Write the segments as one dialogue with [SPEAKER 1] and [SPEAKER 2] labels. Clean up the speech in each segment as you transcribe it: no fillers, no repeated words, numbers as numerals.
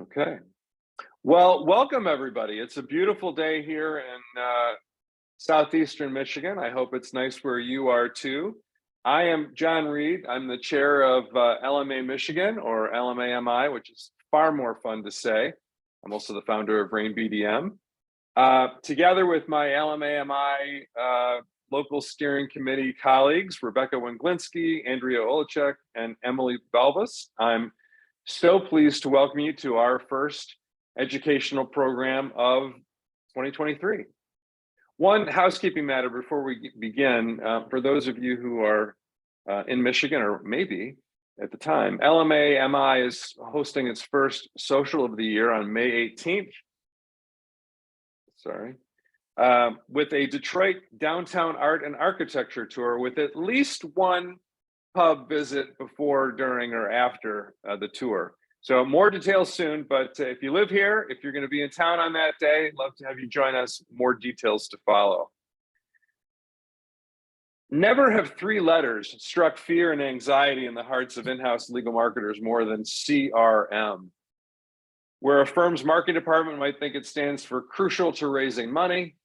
[SPEAKER 1] Okay. Well, welcome everybody. It's a beautiful day here in southeastern Michigan. I hope it's nice where you are too. I am John Reed. I'm the chair of LMA Michigan, or LMAMI, which is far more fun to say. I'm also the founder of Rain BDM. Together with my LMAMI local steering committee colleagues, Rebecca Wenglinski, Andrea Olachek, and Emily Belvis, I'm so pleased to welcome you to our first educational program of 2023. One housekeeping matter before we begin, for those of you who are in Michigan, or maybe at the time, LMA-MI is hosting its first social of the year on May 18th. With a Detroit downtown art and architecture tour with at least one pub visit before, during, or after the tour. So more details soon, but if you live here, if you're going to be in town on that day, love to have you join us. More details to follow. Never have three letters struck fear and anxiety in the hearts of in-house legal marketers more than CRM. Where a firm's marketing department might think it stands for crucial to raising money,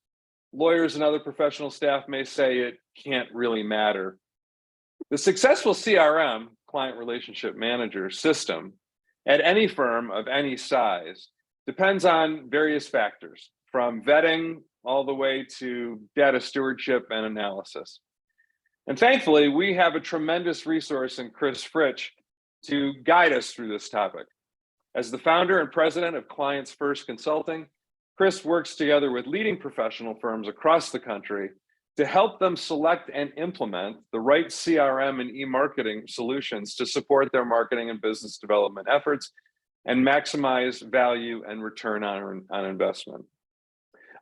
[SPEAKER 1] lawyers and other professional staff may say it can't really matter. The successful CRM, client relationship manager system, at any firm of any size depends on various factors, from vetting all the way to data stewardship and analysis. And thankfully, we have a tremendous resource in Chris Fritsch to guide us through this topic. As the founder and president of CLIENTSFirst Consulting, Chris works together with leading professional firms across the country to help them select and implement the right CRM and e-marketing solutions to support their marketing and business development efforts and maximize value and return on investment.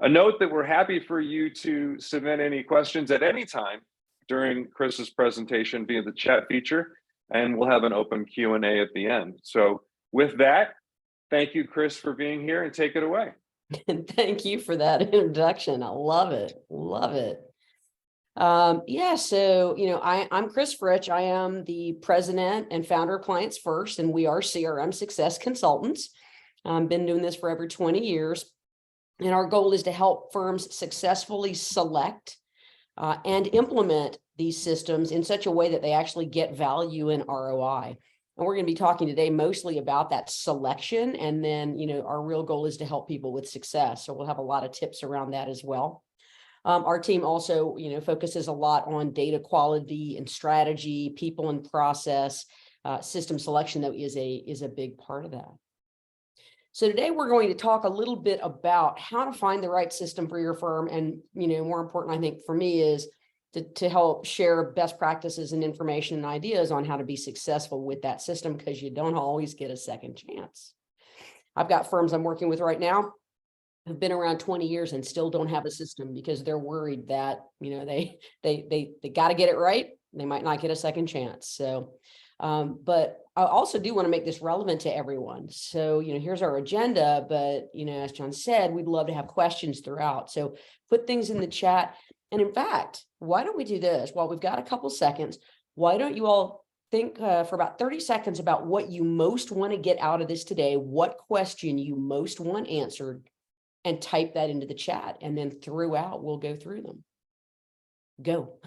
[SPEAKER 1] A note that we're happy for you to submit any questions at any time during Chris's presentation via the chat feature, and we'll have an open Q&A at the end. So with that, thank you, Chris, for being here, and take it away.
[SPEAKER 2] Thank you for that introduction. I love it. Love it. So, I'm Chris Fritsch. I am the president and founder of CLIENTSFirst, and we are CRM Success Consultants. I've been doing this for over 20 years. And our goal is to help firms successfully select and implement these systems in such a way that they actually get value and ROI. And we're going to be talking today mostly about that selection. And then, our real goal is to help people with success. So we'll have a lot of tips around that as well. Our team also, focuses a lot on data quality and strategy, people and process, system selection that is a big part of that. So today we're going to talk a little bit about how to find the right system for your firm. And, more important, I think for me, is to help share best practices and information and ideas on how to be successful with that system, because you don't always get a second chance. I've got firms I'm working with right now who've been around 20 years and still don't have a system because they're worried that, they got to get it right. They might not get a second chance. So, but I also do want to make this relevant to everyone. So, here's our agenda, but, as John said, we'd love to have questions throughout. So put things in the chat. And in fact, why don't we do this? While we've got a couple seconds, why don't you all think for about 30 seconds about what you most want to get out of this today, what question you most want answered, and type that into the chat. And then throughout, we'll go through them. Go.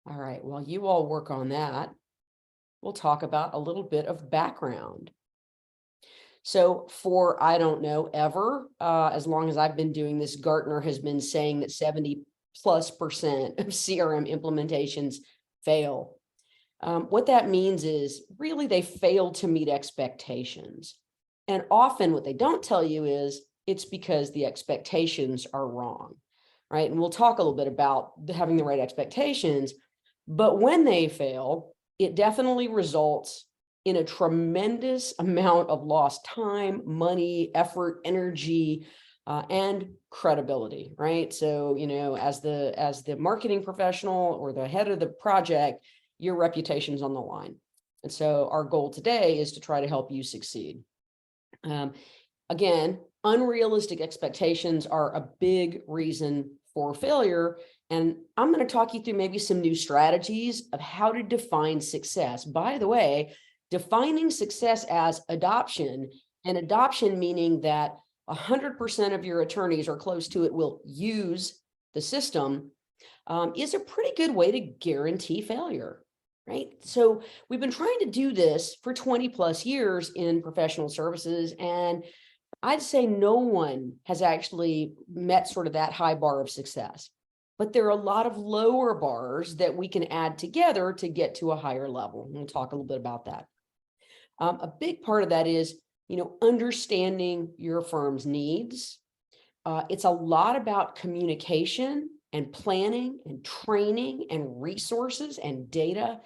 [SPEAKER 2] All right, while you all work on that, we'll talk about a little bit of background. So for, I don't know, ever, as long as I've been doing this, Gartner has been saying that 70+% of CRM implementations fail. What that means is really they fail to meet expectations. And often what they don't tell you is it's because the expectations are wrong, right? And we'll talk a little bit about having the right expectations, but when they fail, it definitely results in a tremendous amount of lost time, money, effort, energy, and credibility, right? So, as the marketing professional or the head of the project, your reputation's on the line. And so our goal today is to try to help you succeed. Again, unrealistic expectations are a big reason for failure. And I'm going to talk you through maybe some new strategies of how to define success. By the way, defining success as adoption, and adoption meaning that 100% of your attorneys or close to it will use the system, is a pretty good way to guarantee failure, right? So we've been trying to do this for 20 plus years in professional services, and I'd say no one has actually met sort of that high bar of success. But there are a lot of lower bars that we can add together to get to a higher level. And we'll talk a little bit about that. A big part of that is, understanding your firm's needs. It's a lot about communication and planning and training and resources and data.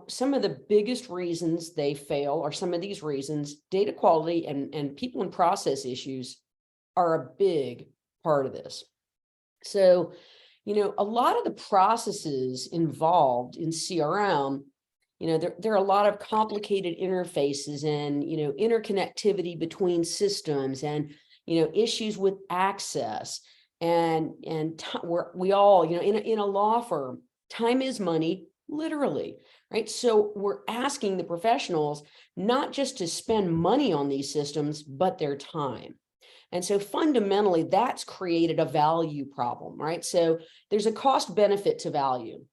[SPEAKER 2] Some of the biggest reasons they fail are some of these reasons. Data quality and people and process issues are a big part of this. So, a lot of the processes involved in CRM, there are a lot of complicated interfaces and, interconnectivity between systems and, issues with access and we all, in a law firm, time is money, literally, right? So we're asking the professionals not just to spend money on these systems, but their time. And so fundamentally, that's created a value problem, right? So there's a cost benefit to value.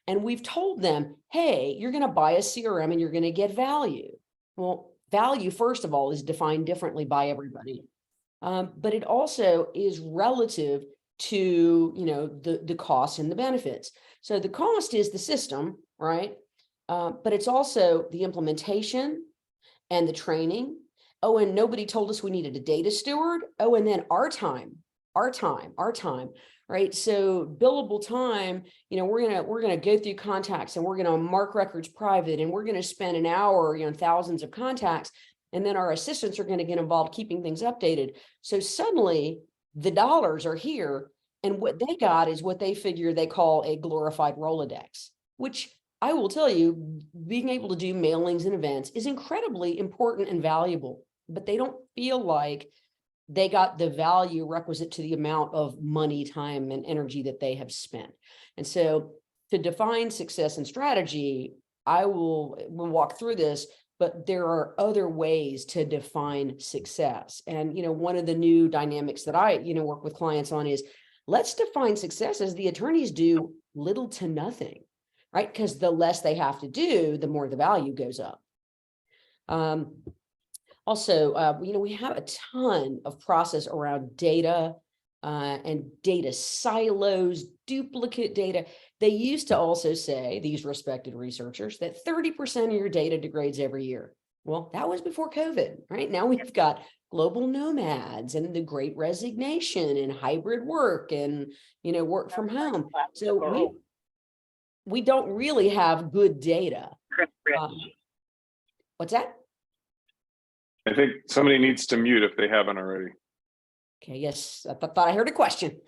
[SPEAKER 2] And we've told them, hey, you're going to buy a CRM and you're going to get value. Well, value, first of all, is defined differently by everybody. But it also is relative to, the costs and the benefits. So the cost is the system, right? But it's also the implementation and the training. Oh, and nobody told us we needed a data steward. Oh, and then our time, right? So billable time, we're gonna go through contacts and we're gonna mark records private and we're gonna spend an hour, thousands of contacts, and then our assistants are gonna get involved keeping things updated. So suddenly the dollars are here, and what they got is what they figure they call a glorified Rolodex, which I will tell you, being able to do mailings and events is incredibly important and valuable, but they don't feel like they got the value requisite to the amount of money, time, and energy that they have spent. And so to define success and strategy, we'll walk through this, but there are other ways to define success. And, one of the new dynamics that I, work with clients on is, let's define success as the attorneys do little to nothing, right? Because the less they have to do, the more the value goes up. Also, we have a ton of process around data and data silos, duplicate data. They used to also say, these respected researchers, that 30% of your data degrades every year. Well, that was before COVID, right? Now we've got global nomads and the great resignation and hybrid work and, work from home. So we don't really have good data. What's that?
[SPEAKER 1] I think somebody needs to mute if they haven't already.
[SPEAKER 2] Okay, yes, I thought I heard a question.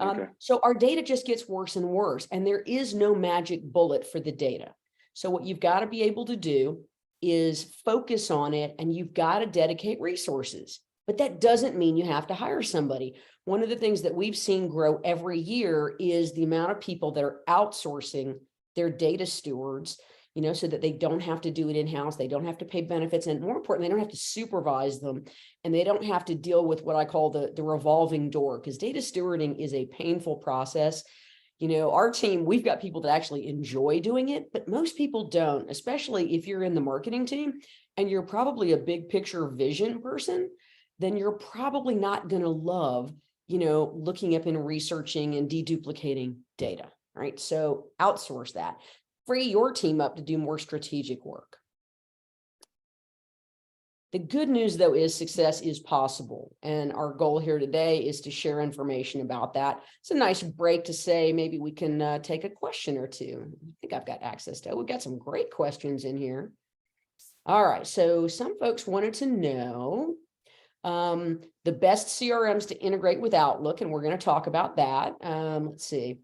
[SPEAKER 1] Okay.
[SPEAKER 2] So our data just gets worse and worse, and there is no magic bullet for the data. So what you've got to be able to do is focus on it, and you've got to dedicate resources. But that doesn't mean you have to hire somebody. One of the things that we've seen grow every year is the amount of people that are outsourcing their data stewards, so that they don't have to do it in-house, they don't have to pay benefits, and more importantly, they don't have to supervise them, and they don't have to deal with what I call the revolving door, because data stewarding is a painful process. Our team, we've got people that actually enjoy doing it, but most people don't, especially if you're in the marketing team and you're probably a big picture vision person, then you're probably not going to love, looking up and researching and deduplicating data, right? So outsource that. Free your team up to do more strategic work. The good news, though, is success is possible. And our goal here today is to share information about that. It's a nice break to say, maybe we can take a question or two. I think I've got access to it. We've got some great questions in here. All right. So some folks wanted to know the best CRMs to integrate with Outlook, and we're going to talk about that. Let's see.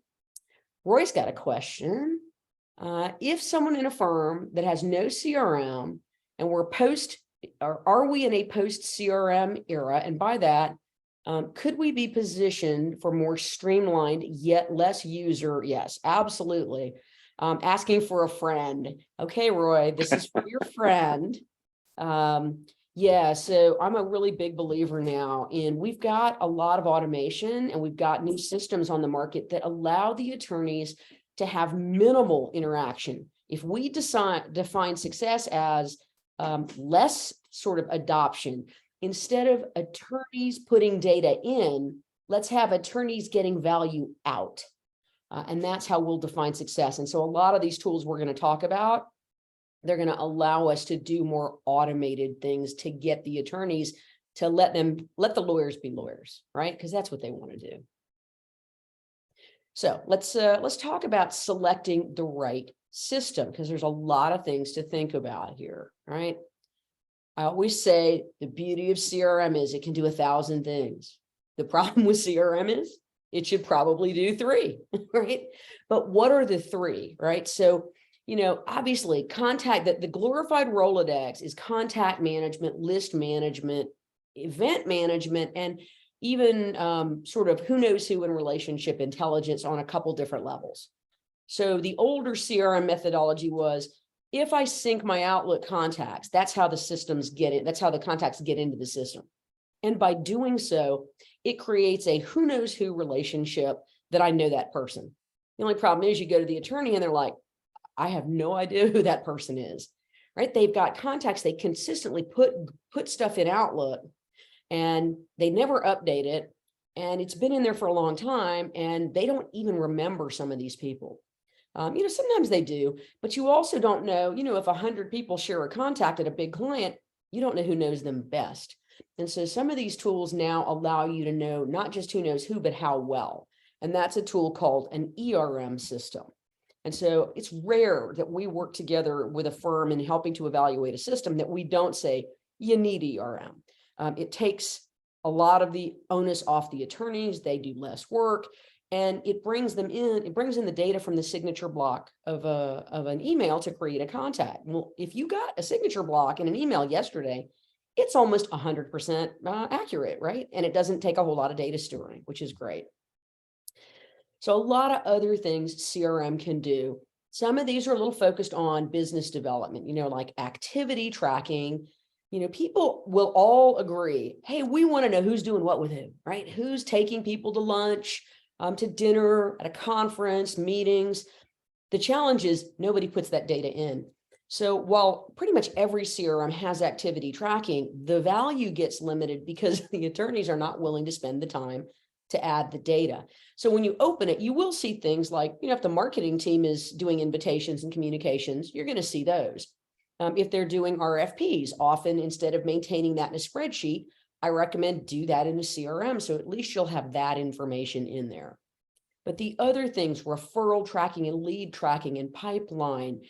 [SPEAKER 2] Roy's got a question. If someone in a firm that has no CRM and are we in a post CRM era? And by that, could we be positioned for more streamlined yet less user? Yes, absolutely. Asking for a friend. Okay, Roy, this is for your friend. Yeah, so I'm a really big believer now in we've got a lot of automation and we've got new systems on the market that allow the attorneys to have minimal interaction. If we define success as less sort of adoption, instead of attorneys putting data in, let's have attorneys getting value out. And that's how we'll define success. And so a lot of these tools we're going to talk about, they're going to allow us to do more automated things to get the attorneys to let the lawyers be lawyers, right? Because that's what they want to do. So let's talk about selecting the right system, because there's a lot of things to think about here, right? I always say the beauty of CRM is it can do 1,000 things. The problem with CRM is it should probably do 3, right? But what are the 3, right? So, obviously the glorified Rolodex is contact management, list management, event management, and even sort of who knows who in relationship intelligence on a couple different levels. So the older CRM methodology was, if I sync my Outlook contacts, that's how the systems get it. That's how the contacts get into the system. And by doing so, it creates a who knows who relationship that I know that person. The only problem is you go to the attorney and they're like, I have no idea who that person is, right? They've got contacts. They consistently put stuff in Outlook and they never update it. And it's been in there for a long time and they don't even remember some of these people. Sometimes they do, but you also don't know, if 100 people share a contact at a big client, you don't know who knows them best. And so some of these tools now allow you to know not just who knows who, but how well. And that's a tool called an ERM system. And so it's rare that we work together with a firm in helping to evaluate a system that we don't say, you need ERM. It takes a lot of the onus off the attorneys. They do less work. And it brings in the data from the signature block of an email to create a contact. Well, if you got a signature block in an email yesterday, it's almost 100% accurate, right? And it doesn't take a whole lot of data storing, which is great. So a lot of other things CRM can do. Some of these are a little focused on business development, like activity tracking. People will all agree, hey, we want to know who's doing what with who, right? Who's taking people to lunch, to dinner, at a conference, meetings. The challenge is nobody puts that data in. So while pretty much every CRM has activity tracking, the value gets limited because the attorneys are not willing to spend the time to add the data. So when you open it, you will see things like, if the marketing team is doing invitations and communications, you're going to see those. If they're doing RFPs, often instead of maintaining that in a spreadsheet, I recommend do that in a CRM. So at least you'll have that information in there. But the other things, referral tracking and lead tracking and pipeline,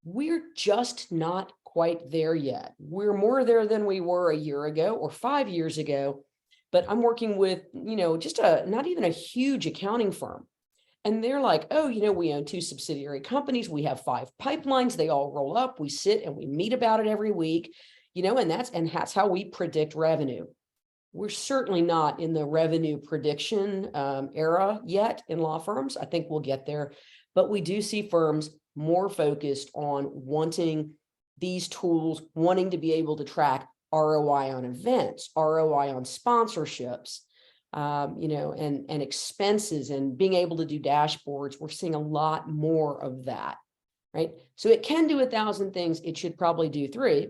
[SPEAKER 2] we're just not quite there yet. We're more there than we were a year ago or 5 years ago. But I'm working with, just not even a huge accounting firm. And they're like, oh, we own 2 subsidiary companies. We have 5 pipelines. They all roll up. We sit and we meet about it every week, and that's how we predict revenue. We're certainly not in the revenue prediction era yet in law firms. I think we'll get there. But we do see firms more focused on wanting these tools, wanting to be able to track ROI on events, ROI on sponsorships, and expenses, and being able to do dashboards. We're seeing a lot more of that, right? So it can do 1,000 things. It should probably do 3.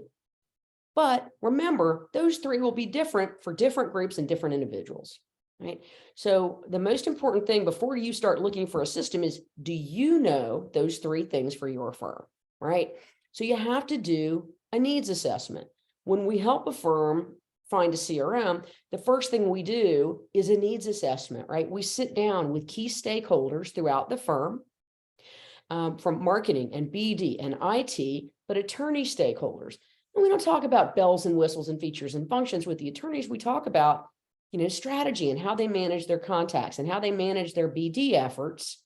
[SPEAKER 2] But remember, those 3 will be different for different groups and different individuals, right? So the most important thing before you start looking for a system is, do you know those 3 things for your firm, right? So you have to do a needs assessment. When we help a firm find a CRM, the first thing we do is a needs assessment, right? We sit down with key stakeholders throughout the firm, from marketing and BD and IT, but attorney stakeholders. And we don't talk about bells and whistles and features and functions with the attorneys. We talk about, strategy and how they manage their contacts and how they manage their BD efforts,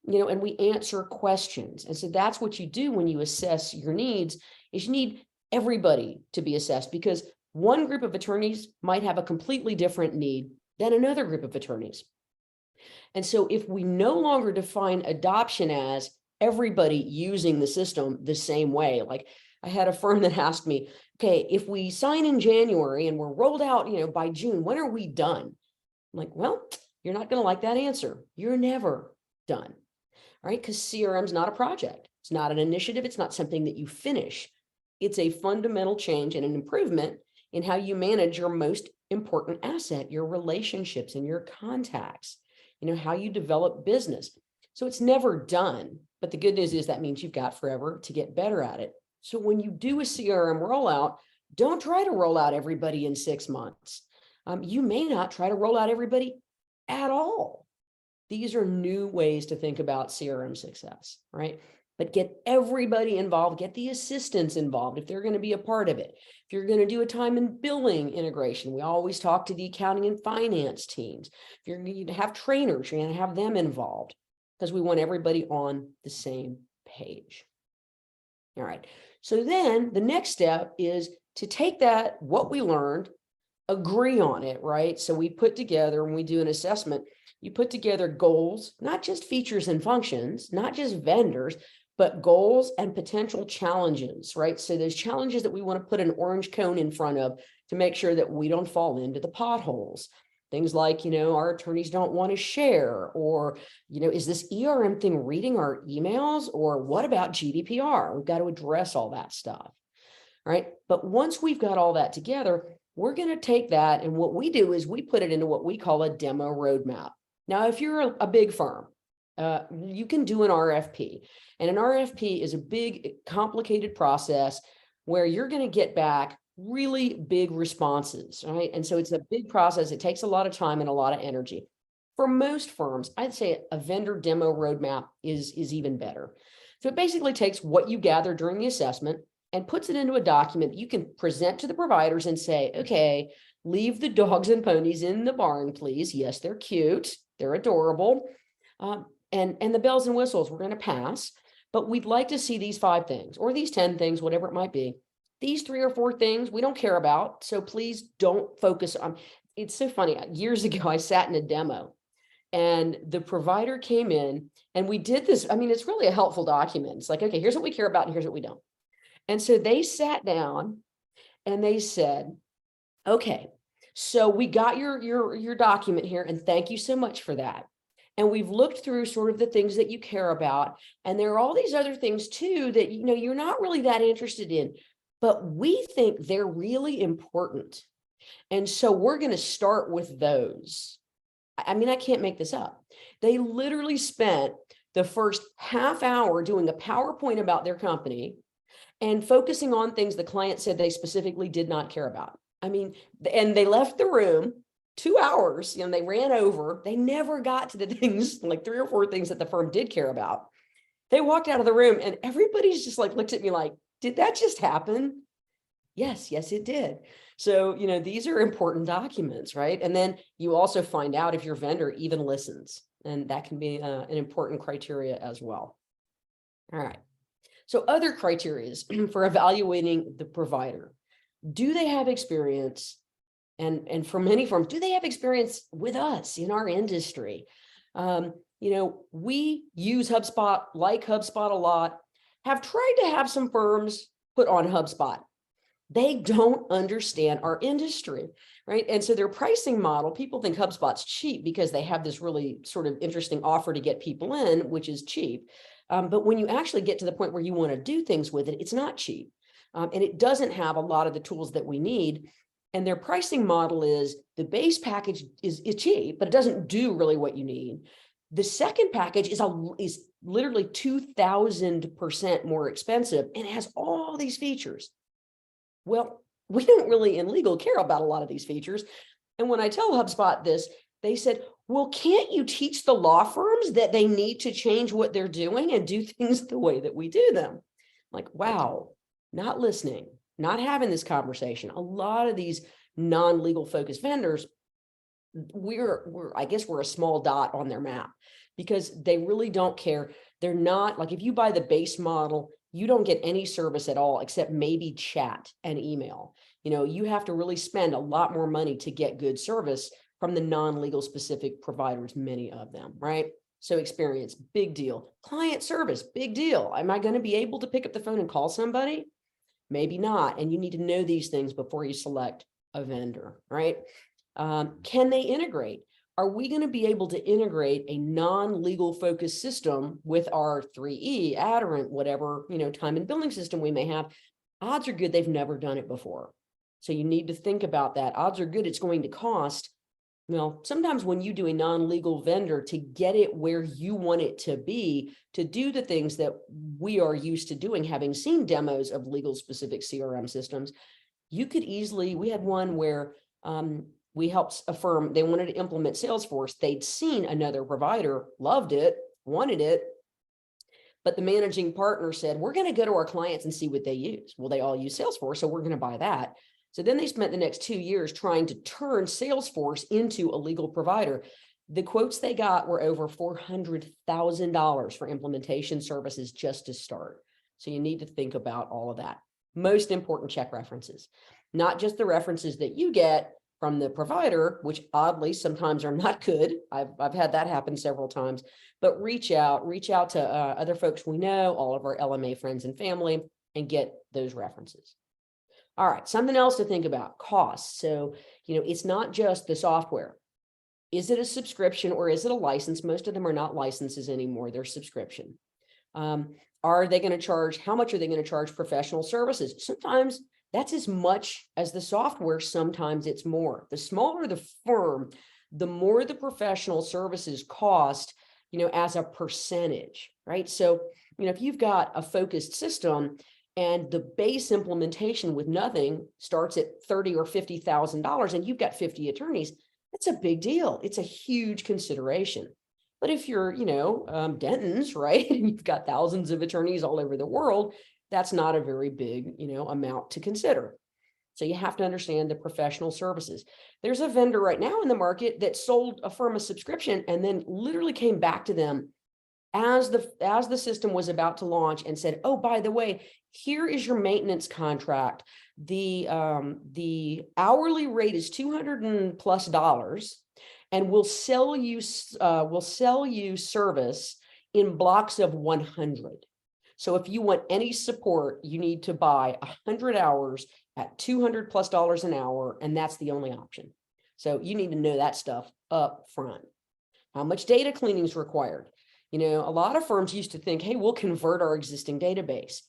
[SPEAKER 2] and we answer questions. And so that's what you do when you assess your needs, is you need everybody to be assessed, because one group of attorneys might have a completely different need than another group of attorneys. And so if we no longer define adoption as everybody using the system the same way. Like I had a firm that asked me, okay, if we sign in January and we're rolled out, by June, when are we done? I'm like, well, you're not going to like that answer. You're never done, right? Because CRM is not a project. It's not an initiative. It's not something that you finish. It's a fundamental change and an improvement in how you manage your most important asset, your relationships and your contacts, how you develop business. So it's never done. But the good news is that means you've got forever to get better at it. So when you do a CRM rollout, don't try to roll out everybody in 6 months. You may not try to roll out everybody at all. These are new ways to think about CRM success, right? But get everybody involved, get the assistants involved if they're going to be a part of it. If you're going to do a time and billing integration, we always talk to the accounting and finance teams. If you're going to have trainers, you're going to have them involved because we want everybody on the same page. All right. So then the next step is to take that, what we learned, agree on it, right? So we put together, when we do an assessment, you put together goals, not just features and functions, not just vendors, but goals and potential challenges, right? So those challenges that we want to put an orange cone in front of to make sure that we don't fall into the potholes. Things like, our attorneys don't want to share, or, is this ERM thing reading our emails, or what about GDPR? We've got to address all that stuff, right? But once we've got all that together, we're going to take that, and what we do is we put it into what we call a demo roadmap. Now, if you're a big firm, you can do an RFP, and an RFP is a big, complicated process where you're going to get back really big responses, right? And so it's a big process. It takes a lot of time and a lot of energy. For most firms, I'd say a vendor demo roadmap is even better. So it basically takes what you gather during the assessment and puts it into a document that you can present to the providers and say, okay, leave the dogs and ponies in the barn, please. Yes, they're cute. They're adorable. And the bells and whistles, we're going to pass, but we'd like to see these 5 things or these 10 things, whatever it might be. These 3 or 4 things we don't care about. So please don't focus on. It's so funny. Years ago, I sat in a demo and the provider came in and we did this. I mean, it's really a helpful document. It's like, okay, here's what we care about and here's what we don't. And so they sat down and they said, okay, so we got your document here and thank you so much for that. And we've looked through sort of the things that you care about. And there are all these other things too that, you're not really that interested in, but we think they're really important. And so we're going to start with those. I mean, I can't make this up. They literally spent the first half hour doing a PowerPoint about their company and focusing on things the client said they specifically did not care about. I mean, and they left the room 2 hours, they ran over. They never got to the things, like 3 or 4 things that the firm did care about. They walked out of the room and everybody's just like, looked at me like, did that just happen? Yes, it did. So, these are important documents, right? And then you also find out if your vendor even listens, and that can be an important criteria as well. All right. So other criteria for evaluating the provider. Do they have experience? And for many firms, do they have experience with us in our industry? We use HubSpot, like HubSpot a lot, have tried to have some firms put on HubSpot. They don't understand our industry, right? And so their pricing model, people think HubSpot's cheap because they have this really sort of interesting offer to get people in, which is cheap. But when you actually get to the point where you want to do things with it, it's not cheap. And it doesn't have a lot of the tools that we need. And their pricing model is the base package is cheap, but it doesn't do really what you need. The second package is literally 2,000% more expensive and it has all these features. Well, we don't really in legal care about a lot of these features. And when I tell HubSpot this, they said, well, can't you teach the law firms that they need to change what they're doing and do things the way that we do them? Like, wow, not listening, not having this conversation. A lot of these non-legal focused vendors, I guess we're a small dot on their map because they really don't care. They're not like, if you buy the base model, you don't get any service at all, except maybe chat and email. You have to really spend a lot more money to get good service from the non-legal specific providers, many of them, right? So experience, big deal. Client service, big deal. Am I going to be able to pick up the phone and call somebody? Maybe not. And you need to know these things before you select a vendor, right? Can they integrate? Are we going to be able to integrate a non-legal focused system with our 3E, Aderant, whatever, time and billing system we may have? Odds are good they've never done it before. So you need to think about that. Odds are good it's going to cost. Well, sometimes when you do a non-legal vendor to get it where you want it to be, to do the things that we are used to doing, having seen demos of legal specific CRM systems, you could easily, we had one where we helped a firm, they wanted to implement Salesforce. They'd seen another provider, loved it, wanted it, but the managing partner said, we're going to go to our clients and see what they use. Well, they all use Salesforce, so we're going to buy that. So then they spent the next 2 years trying to turn Salesforce into a legal provider. The quotes they got were over $400,000 for implementation services just to start. So you need to think about all of that. Most important, check references, not just the references that you get from the provider, which oddly sometimes are not good. I've had that happen several times, but reach out to other folks we know, all of our LMA friends and family, and get those references. All right, something else to think about, costs. So, it's not just the software. Is it a subscription or is it a license? Most of them are not licenses anymore, they're subscription. Are they going to charge, how much are they going to charge professional services? Sometimes that's as much as the software, sometimes it's more. The smaller the firm, the more the professional services cost, as a percentage, right? So, if you've got a focused system, and the base implementation with nothing starts at $30,000 or $50,000 and you've got 50 attorneys, that's a big deal. It's a huge consideration. But if you're, Denton's, right, and you've got thousands of attorneys all over the world, that's not a very big, amount to consider. So you have to understand the professional services. There's a vendor right now in the market that sold a firm a subscription and then literally came back to them as the system was about to launch and said, oh, by the way, here is your maintenance contract. The hourly rate is $200+ and we'll sell you service in blocks of 100. So if you want any support, you need to buy 100 hours at $200+ an hour, and that's the only option. So you need to know that stuff up front. How much data cleaning is required? A lot of firms used to think, hey, we'll convert our existing database.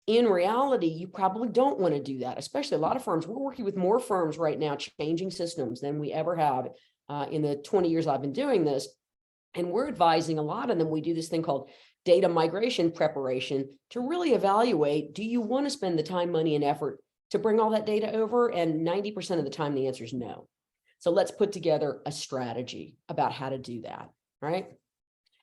[SPEAKER 2] In reality, you probably don't want to do that, especially a lot of firms. We're working with more firms right now changing systems than we ever have in the 20 years I've been doing this. And we're advising a lot of them. We do this thing called data migration preparation to really evaluate, do you want to spend the time, money, and effort to bring all that data over? And 90% of the time, the answer is no. So let's put together a strategy about how to do that, right?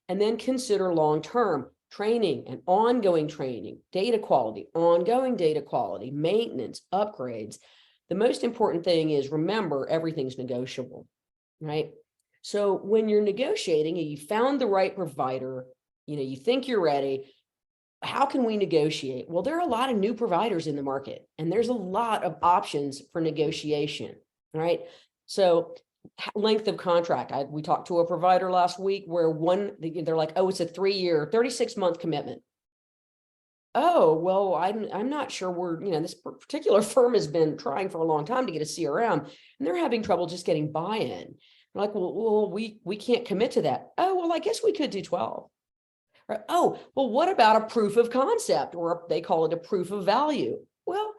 [SPEAKER 2] And then consider long-term training and ongoing training, data quality, ongoing data quality, maintenance, upgrades. The most important thing is, remember, everything's negotiable, right? So when you're negotiating and you found the right provider, you think you're ready, how can we negotiate? Well, there are a lot of new providers in the market, and there's a lot of options for negotiation, right? So length of contract. We talked to a provider last week where they're like, oh, it's a 3-year, 36-month commitment. Oh, well, I'm not sure this particular firm has been trying for a long time to get a CRM, and they're having trouble just getting buy-in. We're like, well, we can't commit to that. Oh, well, I guess we could do 12. Right? Oh, well, what about a proof of concept, or they call it a proof of value? Well,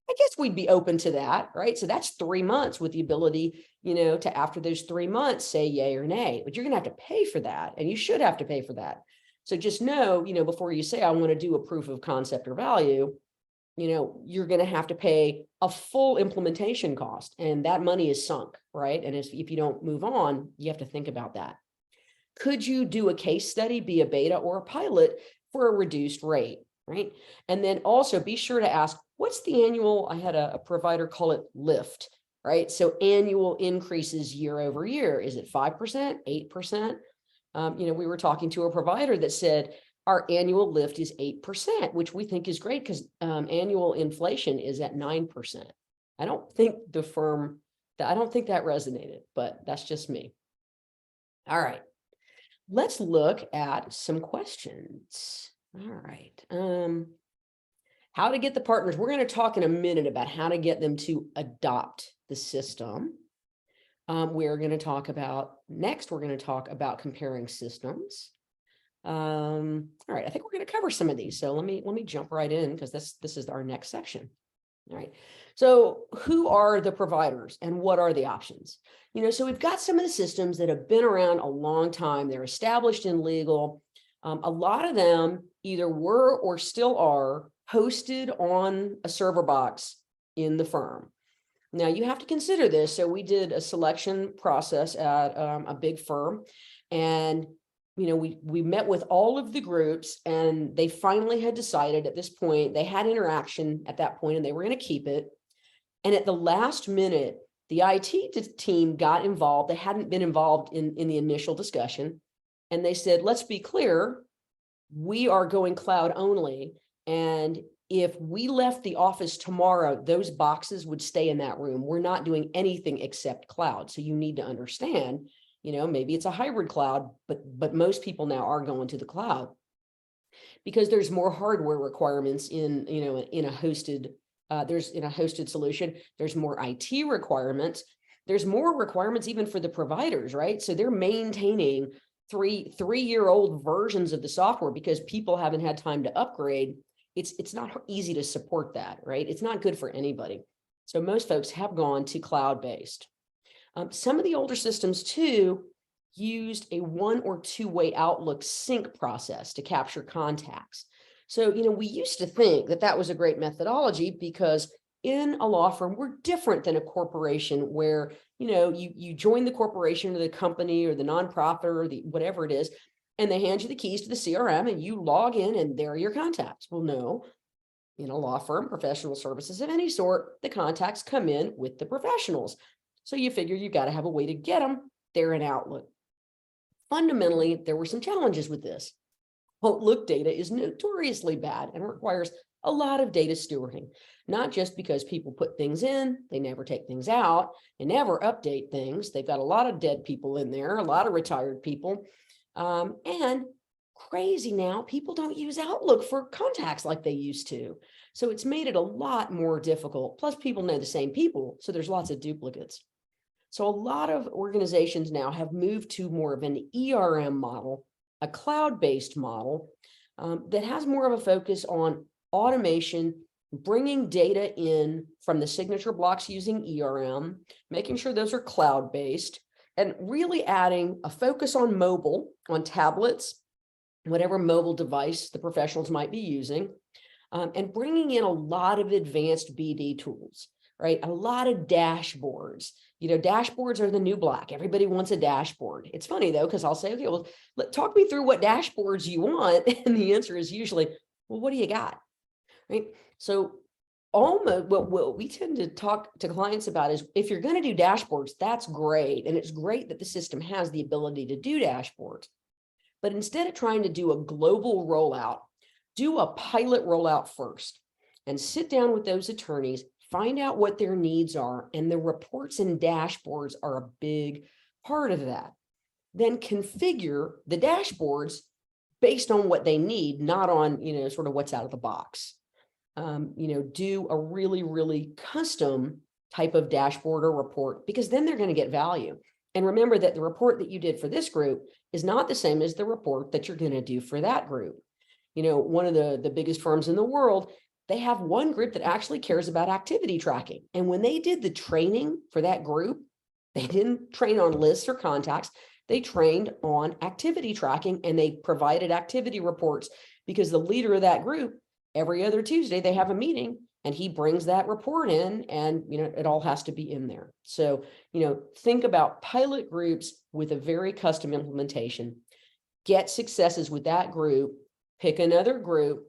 [SPEAKER 2] I guess we'd be open to that, right? So that's 3 months with the ability, to after those 3 months say yay or nay, but you're going to have to pay for that, and you should have to pay for that. So just know, before you say, I want to do a proof of concept or value, you're going to have to pay a full implementation cost, and that money is sunk, right? And if you don't move on, you have to think about that. Could you do a case study, be a beta or a pilot for a reduced rate, right? And then also be sure to ask, what's the annual, I had a provider call it lift, right? So annual increases year over year. Is it 5%, 8%? We were talking to a provider that said our annual lift is 8%, which we think is great because annual inflation is at 9%. I don't think that resonated, but that's just me. All right. let's look at some questions. All right. How to get the partners. We're going to talk in a minute about how to get them to adopt the system. We're going to talk about next, we're going to talk about comparing systems. All right, I think we're going to cover some of these. So let me jump right in because this is our next section. All right. So who are the providers and what are the options? So we've got some of the systems that have been around a long time. They're established in legal. A lot of them either were or still are hosted on a server box in the firm. Now you have to consider this. So we did a selection process at a big firm, and we met with all of the groups, and they finally had decided at this point, they had interaction at that point, and they were going to keep it. And at the last minute, the IT team got involved. They hadn't been involved in the initial discussion. And they said, let's be clear, we are going cloud only. And if we left the office tomorrow, those boxes would stay in that room. We're not doing anything except cloud. So you need to understand, maybe it's a hybrid cloud, but most people now are going to the cloud because there's more hardware requirements in a hosted solution. There's more IT requirements. There's more requirements even for the providers, right? So they're maintaining three-year-old versions of the software because people haven't had time to upgrade. It's not easy to support that, right? It's not good for anybody. So most folks have gone to cloud-based. Some of the older systems too used a one or two-way Outlook sync process to capture contacts. So, we used to think that was a great methodology because in a law firm, we're different than a corporation where, you join the corporation or the company or the nonprofit or the whatever it is, and they hand you the keys to the CRM and you log in and there are your contacts. Well, no, in a law firm, professional services of any sort, the contacts come in with the professionals. So you figure you got to have a way to get them there in Outlook. Fundamentally, there were some challenges with this. Outlook data is notoriously bad and requires a lot of data stewarding, not just because people put things in, they never take things out, they never update things. They've got a lot of dead people in there, a lot of retired people. And crazy now, people don't use Outlook for contacts like they used to. So it's made it a lot more difficult. Plus people know the same people, so there's lots of duplicates. So a lot of organizations now have moved to more of an ERM model, a cloud-based model that has more of a focus on automation, bringing data in from the signature blocks using ERM, making sure those are cloud-based, and really adding a focus on mobile, on tablets, whatever mobile device the professionals might be using, and bringing in a lot of advanced BD tools, right? A lot of dashboards. Dashboards are the new black. Everybody wants a dashboard. It's funny though, because I'll say, okay, well, talk me through what dashboards you want. And the answer is usually, well, what do you got? Right? So almost what we tend to talk to clients about is if you're going to do dashboards, that's great. And it's great that the system has the ability to do dashboards. But instead of trying to do a global rollout, do a pilot rollout first and sit down with those attorneys, find out what their needs are. And the reports and dashboards are a big part of that. Then configure the dashboards based on what they need, not on, sort of what's out of the box. Do a really, really custom type of dashboard or report, because then they're going to get value. And remember that the report that you did for this group is not the same as the report that you're going to do for that group. One of the biggest firms in the world, they have one group that actually cares about activity tracking. And when they did the training for that group, they didn't train on lists or contacts. They trained on activity tracking, and they provided activity reports because the leader of that group, every other Tuesday, they have a meeting and he brings that report in, and, it all has to be in there. So, think about pilot groups with a very custom implementation, get successes with that group, pick another group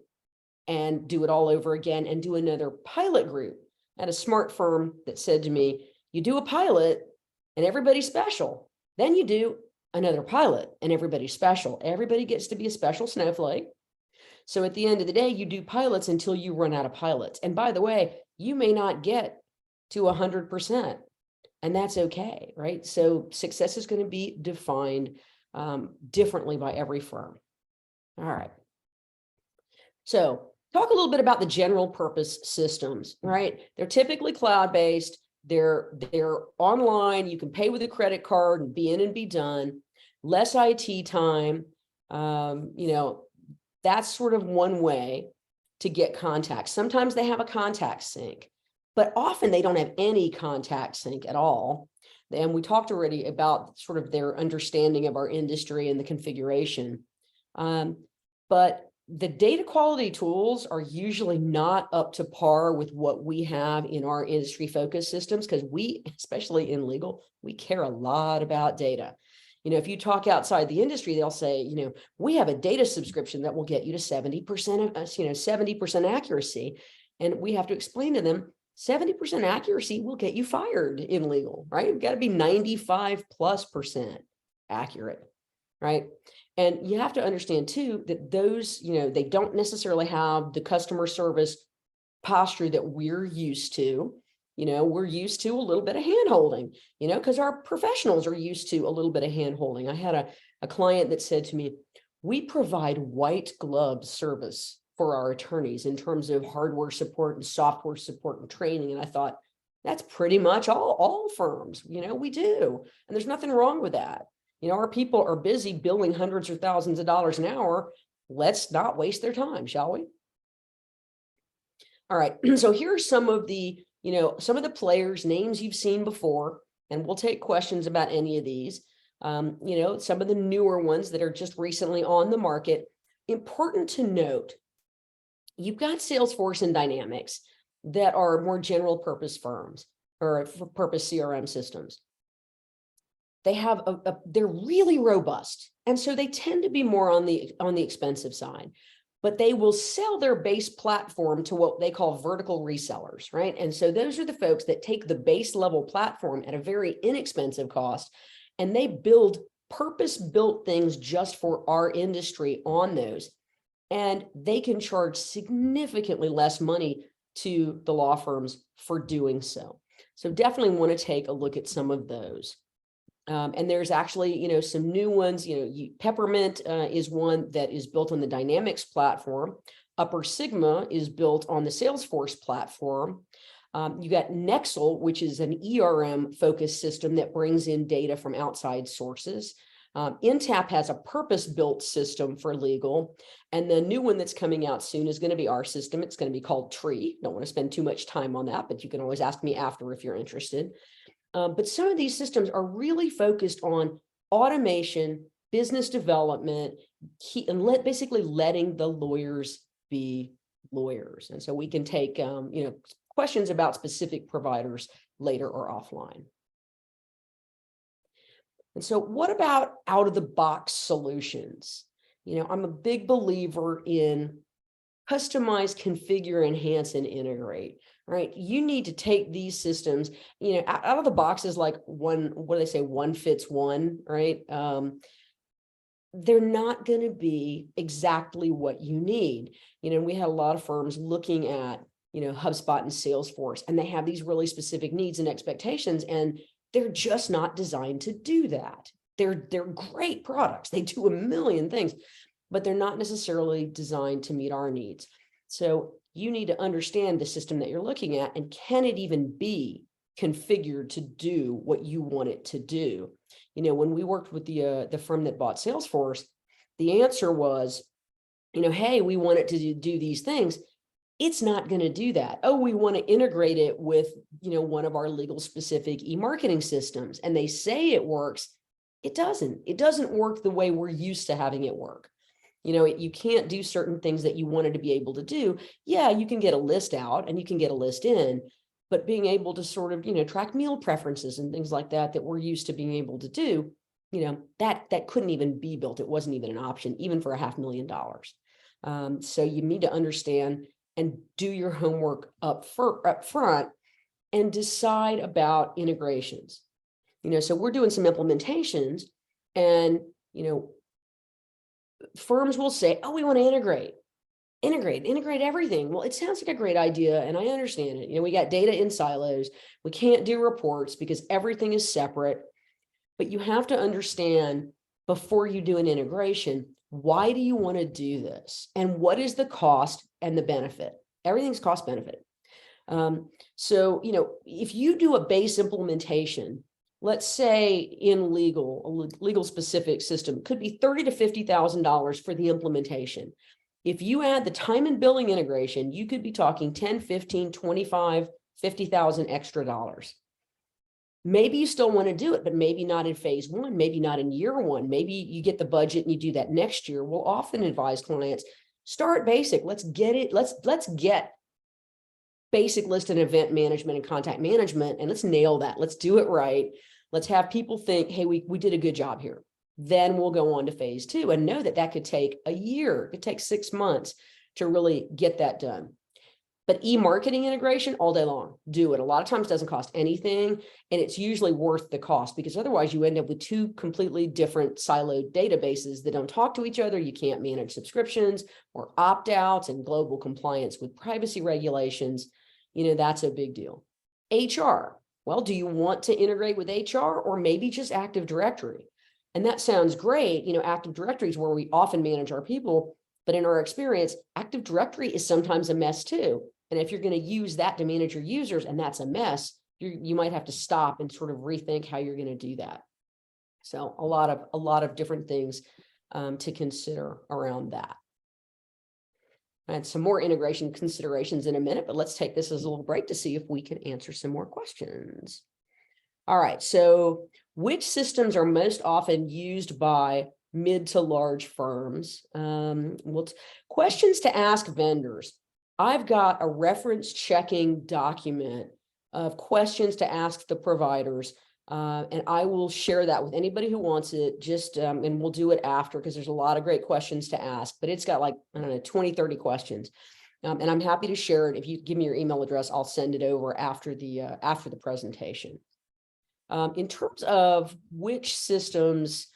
[SPEAKER 2] and do it all over again and do another pilot group. I had a smart firm that said to me, you do a pilot and everybody's special. Then you do another pilot and everybody's special. Everybody gets to be a special snowflake. So at the end of the day, you do pilots until you run out of pilots. And by the way, you may not get to 100%, and that's okay, right? So success is going to be defined differently by every firm. All right. So talk a little bit about the general purpose systems, right? They're typically cloud-based. They're online. You can pay with a credit card and be in and be done. Less IT time. That's sort of one way to get contacts. Sometimes they have a contact sync, but often they don't have any contact sync at all. And we talked already about sort of their understanding of our industry and the configuration. But the data quality tools are usually not up to par with what we have in our industry focused systems, because we, especially in legal, we care a lot about data. If you talk outside the industry, they'll say, we have a data subscription that will get you to 70% of us, 70% accuracy. And we have to explain to them 70% accuracy will get you fired in legal, right? You've got to be 95+% accurate, right? And you have to understand too, that those, they don't necessarily have the customer service posture that we're used to. We're used to a little bit of hand-holding, because our professionals are used to a little bit of hand-holding. I had a client that said to me, we provide white glove service for our attorneys in terms of hardware support and software support and training. And I thought, that's pretty much all firms, we do. And there's nothing wrong with that. Our people are busy billing hundreds or thousands of dollars an hour. Let's not waste their time, shall we? All right. So here are some of the players' names you've seen before, and we'll take questions about any of these. Some of the newer ones that are just recently on the market. Important to note, you've got Salesforce and Dynamics that are more general purpose firms or for purpose CRM systems. They have they're really robust, and so they tend to be more on the expensive side. But they will sell their base platform to what they call vertical resellers, right? And so those are the folks that take the base level platform at a very inexpensive cost, and they build purpose-built things just for our industry on those. And they can charge significantly less money to the law firms for doing so. So definitely want to take a look at some of those. And there's actually, some new ones, Peppermint is one that is built on the Dynamics platform. Upper Sigma is built on the Salesforce platform. You got Nexel, which is an ERM focused system that brings in data from outside sources. Intap has a purpose-built system for legal. And the new one that's coming out soon is going to be our system. It's going to be called Tree. Don't want to spend too much time on that, but you can always ask me after if you're interested. But some of these systems are really focused on automation, business development, and basically letting the lawyers be lawyers. And so we can take questions about specific providers later or offline. And so what about out-of-the-box solutions? I'm a big believer in customize, configure, enhance, and integrate, right? You need to take these systems, out of the box is like one fits one, right? They're not going to be exactly what you need. We had a lot of firms looking at, HubSpot and Salesforce, and they have these really specific needs and expectations, and they're just not designed to do that. They're great products. They do a million things, but they're not necessarily designed to meet our needs. So you need to understand the system that you're looking at, and can it even be configured to do what you want it to do? When we worked with the firm that bought Salesforce, the answer was, hey, we want it to do these things. It's not going to do that. Oh, we want to integrate it with, one of our legal specific e-marketing systems. And they say it works. It doesn't. It doesn't work the way we're used to having it work. You can't do certain things that you wanted to be able to do. Yeah, you can get a list out and you can get a list in, but being able to sort of, track meal preferences and things like that we're used to being able to do, that couldn't even be built. It wasn't even an option, even for $500,000. So you need to understand and do your homework up front and decide about integrations. So we're doing some implementations, and, firms will say, oh, we want to integrate everything. Well, it sounds like a great idea, and I understand it. We got data in silos. We can't do reports because everything is separate. But you have to understand before you do an integration, why do you want to do this? And what is the cost and the benefit? Everything's cost benefit. So, if you do a base implementation, let's say in legal, a legal specific system, could be $30,000 to $50,000 for the implementation. If you add the time and billing integration, you could be talking 10, 15, 25, 50,000 extra dollars. Maybe you still want to do it, but maybe not in phase one, maybe not in year one. Maybe you get the budget and you do that next year. We'll often advise clients, start basic. Let's get it. Let's get basic list and event management and contact management, and let's nail that. Let's do it right. Let's have people think, hey, we did a good job here. Then we'll go on to phase two and know that could take a year. It could take 6 months to really get that done. But e-marketing integration all day long, do it. A lot of times it doesn't cost anything, and it's usually worth the cost, because otherwise you end up with two completely different siloed databases that don't talk to each other. You can't manage subscriptions or opt-outs and global compliance with privacy regulations. That's a big deal. HR. Well, do you want to integrate with HR or maybe just Active Directory? And that sounds great. Active Directory is where we often manage our people, but in our experience, Active Directory is sometimes a mess too. And if you're going to use that to manage your users and that's a mess, you might have to stop and sort of rethink how you're going to do that. So a lot of different things to consider around that. And some more integration considerations in a minute, but let's take this as a little break to see if we can answer some more questions. All right, so which systems are most often used by mid to large firms? Questions to ask vendors. I've got a reference checking document of questions to ask the providers, and I will share that with anybody who wants it, and we'll do it after, because there's a lot of great questions to ask, but it's got 20, 30 questions. And I'm happy to share it. If you give me your email address, I'll send it over after the presentation. In terms of which systems,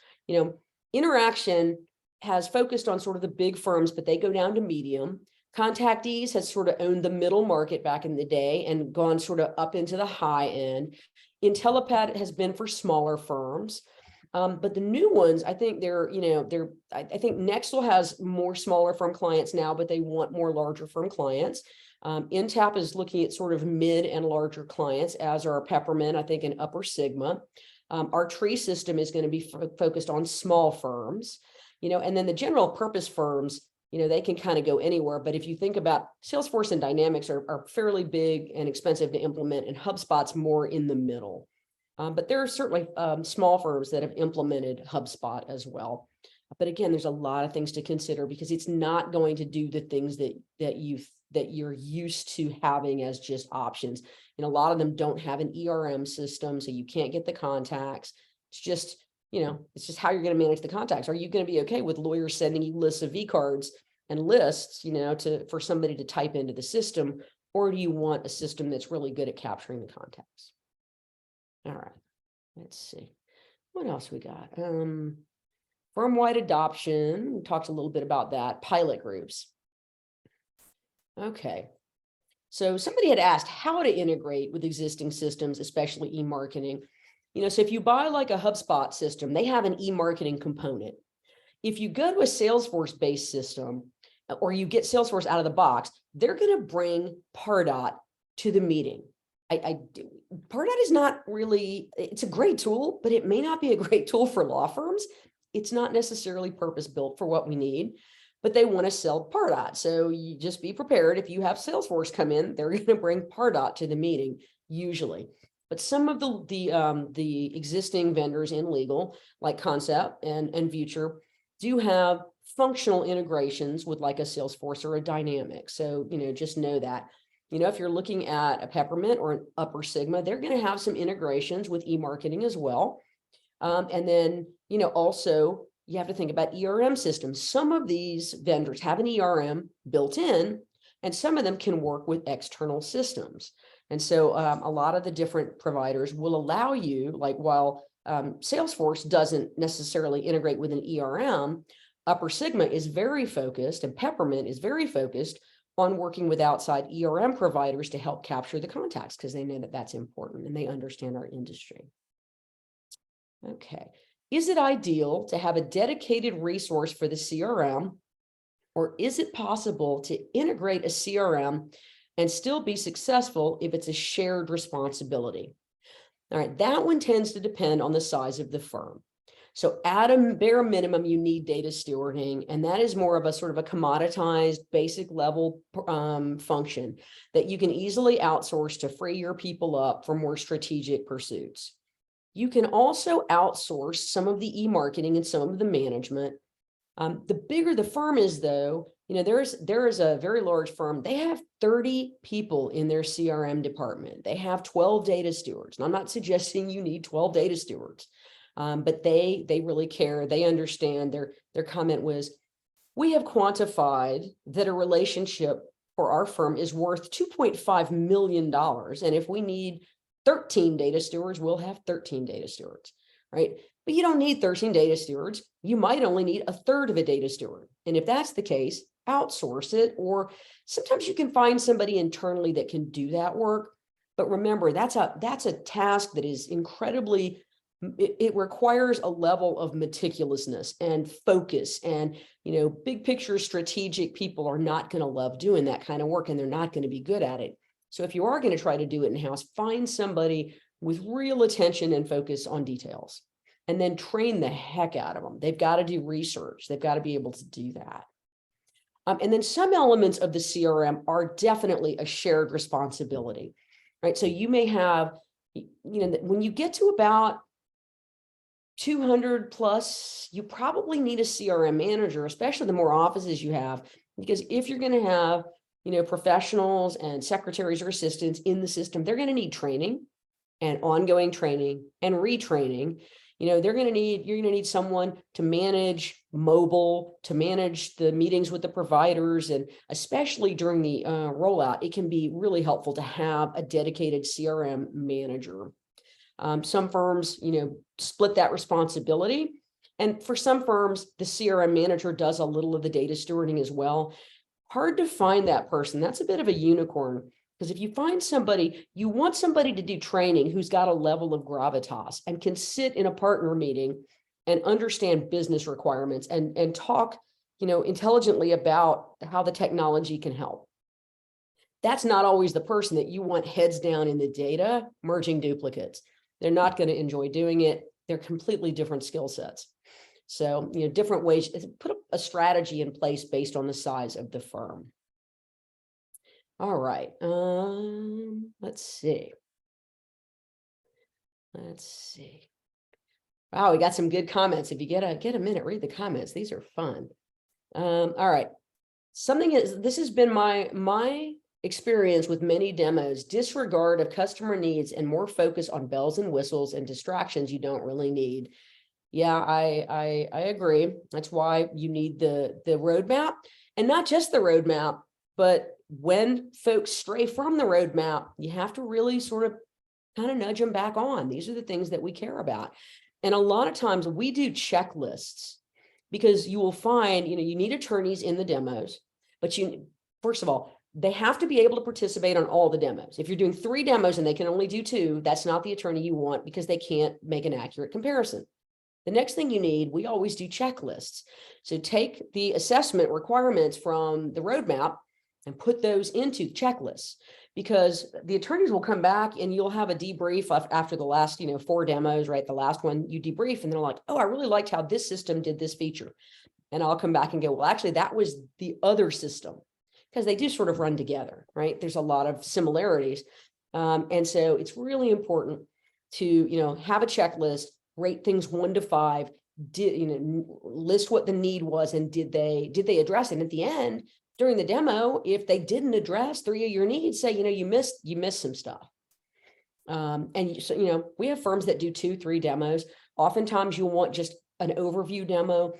[SPEAKER 2] Interaction has focused on sort of the big firms, but they go down to medium. Contactees has sort of owned the middle market back in the day and gone sort of up into the high end. IntelliPad has been for smaller firms. But the new ones, I think I think Nextel has more smaller firm clients now, but they want more larger firm clients. Intap is looking at sort of mid and larger clients, as are Peppermint, I think, and Upper Sigma. Our tree system is going to be focused on small firms, and then the general purpose firms, they can kind of go anywhere. But if you think about Salesforce and Dynamics are fairly big and expensive to implement, and HubSpot's more in the middle. But there are certainly small firms that have implemented HubSpot as well. But again, there's a lot of things to consider, because it's not going to do the things that you're used to having as just options. And a lot of them don't have an ERM system, so you can't get the contacts. It's just, it's just how you're going to manage the contacts. Are you going to be okay with lawyers sending you lists of V-cards and lists, for somebody to type into the system, or do you want a system that's really good at capturing the contacts? All right, let's see. What else we got? Firm-wide adoption, we talked a little bit about that. Pilot groups. Okay, so somebody had asked how to integrate with existing systems, especially e-marketing. So if you buy like a HubSpot system, they have an e-marketing component. If you go to a Salesforce-based system, or you get Salesforce out of the box, they're going to bring Pardot to the meeting. Pardot is not really, it's a great tool, but it may not be a great tool for law firms. It's not necessarily purpose-built for what we need, but they want to sell Pardot. So you just be prepared. If you have Salesforce come in, they're going to bring Pardot to the meeting, usually. But some of the existing vendors in legal, like Concept and Vuture, do have functional integrations with like a Salesforce or a Dynamics. So, just know that. If you're looking at a Peppermint or an Upper Sigma, they're going to have some integrations with e-marketing as well. And then, also you have to think about ERM systems. Some of these vendors have an ERM built in, and some of them can work with external systems. And so a lot of the different providers will allow you, like while Salesforce doesn't necessarily integrate with an ERM, Upper Sigma is very focused, and Peppermint is very focused on working with outside ERM providers to help capture the contacts, because they know that that's important and they understand our industry. Okay, Is it ideal to have a dedicated resource for the CRM, or is it possible to integrate a CRM and still be successful if it's a shared responsibility? All right, that one tends to depend on the size of the firm. So at a bare minimum, you need data stewarding, and that is more of a sort of a commoditized basic level function that you can easily outsource to free your people up for more strategic pursuits. You can also outsource some of the e-marketing and some of the management. The bigger the firm is, though, there is a very large firm. They have 30 people in their CRM department. They have 12 data stewards. And I'm not suggesting you need 12 data stewards, but they really care. They understand. Their comment was, we have quantified that a relationship for our firm is worth $2.5 million. And if we need 13 data stewards, we'll have 13 data stewards, right? But you don't need 13 data stewards. You might only need a third of a data steward. And if that's the case, outsource it. Or sometimes you can find somebody internally that can do that work. But remember, that's a task that is incredibly, it requires a level of meticulousness and focus. And, big picture strategic people are not going to love doing that kind of work, and they're not going to be good at it. So if you are going to try to do it in-house, find somebody with real attention and focus on details, and then train the heck out of them. They've got to do research. They've got to be able to do that. And then some elements of the CRM are definitely a shared responsibility, right? So you may have, when you get to about 200 plus, you probably need a CRM manager, especially the more offices you have, because if you're going to have professionals and secretaries or assistants in the system, they're going to need training and ongoing training and retraining. You're going to need someone to manage mobile, to manage the meetings with the providers. And especially during the rollout, it can be really helpful to have a dedicated CRM manager. Some firms, split that responsibility. And for some firms, the CRM manager does a little of the data stewarding as well. Hard to find that person. That's a bit of a unicorn, because if you find somebody, you want somebody to do training who's got a level of gravitas and can sit in a partner meeting and understand business requirements and talk, intelligently about how the technology can help. That's not always the person that you want heads down in the data, merging duplicates. They're not going to enjoy doing it. They're completely different skill sets. So, different ways, put a strategy in place based on the size of the firm. All right. Let's see. Wow, we got some good comments. If you get a minute, read the comments. These are fun. All right. This has been my experience with many demos: disregard of customer needs and more focus on bells and whistles and distractions you don't really need. Yeah, I agree. That's why you need the roadmap, and not just the roadmap, but when folks stray from the roadmap, you have to really sort of kind of nudge them back on. These are the things that we care about. And a lot of times we do checklists, because you will find, you need attorneys in the demos, but first of all, they have to be able to participate on all the demos. If you're doing 3 demos and they can only do 2, that's not the attorney you want, because they can't make an accurate comparison. The next thing you need, we always do checklists. So take the assessment requirements from the roadmap and put those into checklists, because the attorneys will come back and you'll have a debrief after the last, 4 demos, right? The last one you debrief, and they're like, oh, I really liked how this system did this feature. And I'll come back and go, well, actually, that was the other system, because they do sort of run together, right? There's a lot of similarities. And so it's really important to, have a checklist, rate things 1 to 5, list what the need was, and did they address it? And at the end, during the demo, if they didn't address 3 of your needs, say, you missed some stuff. And so, we have firms that do 2, 3 demos. Oftentimes you'll want just an overview demo.